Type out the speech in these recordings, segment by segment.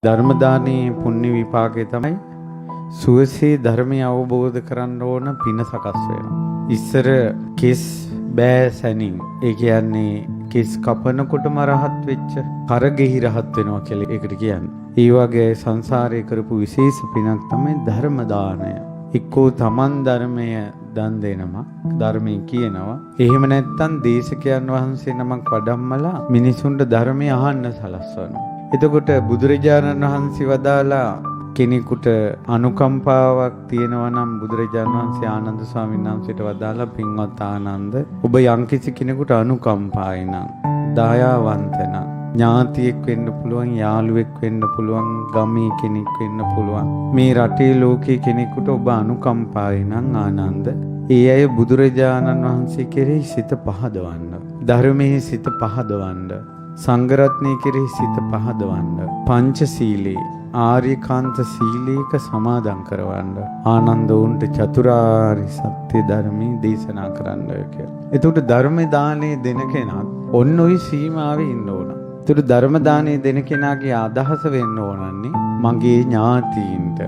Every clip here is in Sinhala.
ධර්ම දානයේ පුණ්‍ය විපාකය තමයි සුවසේ ධර්මය අවබෝධ කරන්න ඕන පින සකස් වෙනවා. ඉස්සර කෙස් බෑ සැනින් ඒ කියන්නේ කෙස් කපනකොටම රහත් වෙච්ච කරගෙහි රහත් වෙනවා කියලා ඒකට කියන්නේ. ඒ වගේ සංසාරේ කරපු විශේෂ පිනක් තමයි ධර්ම දානය. එක්කෝ තමන් ධර්මය දන් දෙනවා ධර්මයේ කියනවා. එහෙම නැත්නම් දේශකයන් වහන්සේ නමක් වඩම්මලා මිනිසුන්ට ධර්මය අහන්න සලස්වනවා. එතකොට බුදුරජාණන් වහන්සේ වදාලා කෙනෙකුට අනුකම්පාවක් තියෙනවා නම් බුදුරජාණන් වහන්සේ ආනන්ද ස්වාමීන් වහන්සේට වදාලා පින්වත් ආනන්ද ඔබ යම්කිසි කෙනෙකුට අනුකම්පායි නම් දයාවන්ත නම් ඥාතියෙක් වෙන්න පුළුවන් යාළුවෙක් වෙන්න පුළුවන් ගමේ කෙනෙක් වෙන්න පුළුවන් මේ රටේ ලෝකේ කෙනෙකුට ඔබ අනුකම්පායි නම් ආනන්ද ඒ අය බුදුරජාණන් වහන්සේ කෙරෙහි සිත පහදවන්න ධර්මයේ සිත පහදවන්න සංඝරත්නය කෙරෙහි සිත පහදවන්න පංචශීලයේ ආර්යකාන්ත සීලයක සමාදන් කරවන්න ආනන්ද උන්ට චතුරාර්ය සත්‍ය ධර්මයේ දේශනා කරන්න කියලා. එතකොට ධර්ම දානේ දෙන කෙනා ඔන්න ඔය සීමාවේ ඉන්න ඕන. එතකොට ධර්ම දානේ දෙන කෙනාගේ අදහස වෙන්න ඕනන්නේ මගේ ඥාතීන්ට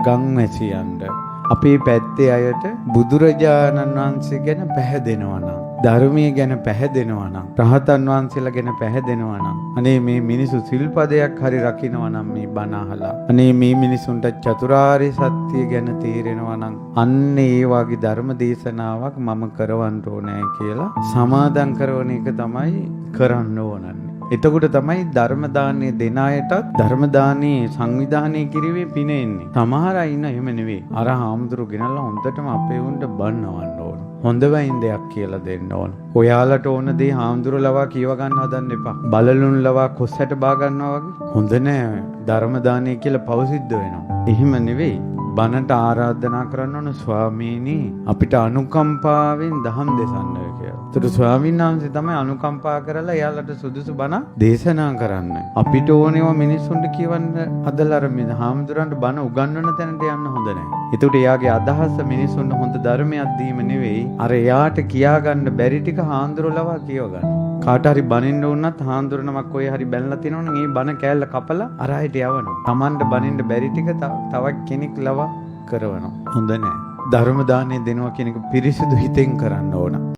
ගම්වැසියන්ට අපේ පැත්තේ අයට බුදුරජාණන් වහන්සේ ගැන පැහැදෙනවා නම් ධර්මයේ ගැන පැහැදෙනවා නම් රහතන් වහන්සේලා ගැන පැහැදෙනවා නම් අනේ මේ මිනිසු සිල්පදයක් හරි රකින්නවා නම් මේ බණ අහලා අනේ මේ මිනිසුන්ට චතුරාර්ය සත්‍ය ගැන තේරෙනවා නම් අන්න ඒ වගේ ධර්ම දේශනාවක් මම කරවන්න ඕනේ කියලා සමාදන් කරන එක තමයි කරන්න ඕනන්නේ. එතකොට තමයි ධර්ම දානයේ දෙන අයටත් ධර්ම දානයේ සංවිධානය කිරීමේ පින එන්නේ. සමහර අය ඉන්න එහෙම නෙවෙයි. අර හාමුදුරු ගෙනල්ලා හොඳටම අපේ උන්ට බන්නවන්න ඕන. හොඳ වයින් දෙයක් කියලා දෙන්න ඕන. ඔයාලට ඕන දේ හාමුදුරු ලවා කියව ගන්න හදන්න එපා. බලලුන් ලවා කොස්සට බා ගන්නවා වගේ. හොඳ නෑ. ධර්ම දානය කියලා පවසිද්ධ වෙනවා. එහෙම නෙවෙයි. බණට ආරාධනා කරන්න ඕන ස්වාමීනි අපිට අනුකම්පාවෙන් දහම් දෙසන්න කියලා. ඒතර ස්වාමීන් වහන්සේ තමයි අනුකම්පා කරලා එයාලට සුදුසු බණ දේශනා කරන්න. අපිට ඕනේව මිනිස්සුන්ට කියවන්න හදලා අර මේ හාමුදුරන්ට බණ උගන්වන තැනට යන්න හොඳ නැහැ. ඒකට එයාගේ අදහස මිනිස්සුන්ට හොඳ ධර්මයක් දීම නෙවෙයි. අර එයාට කියා ගන්න බැරි ටික හාමුදුරලවා කියව ගන්න. කාට හරි බනින්න වුණත් හාමුදුරනමක් ඔය හරි බැලලා තිනවනම් ඒ බන කෑල්ල කපලා අර අයට යවනවා. Tamanට බනින්න බැරි ටික තවත් කෙනෙක් ලවා කරනවා. හොඳ නැහැ. ධර්ම දානය දෙනවා කියන එක පිරිසිදු හිතෙන් කරන්න ඕන.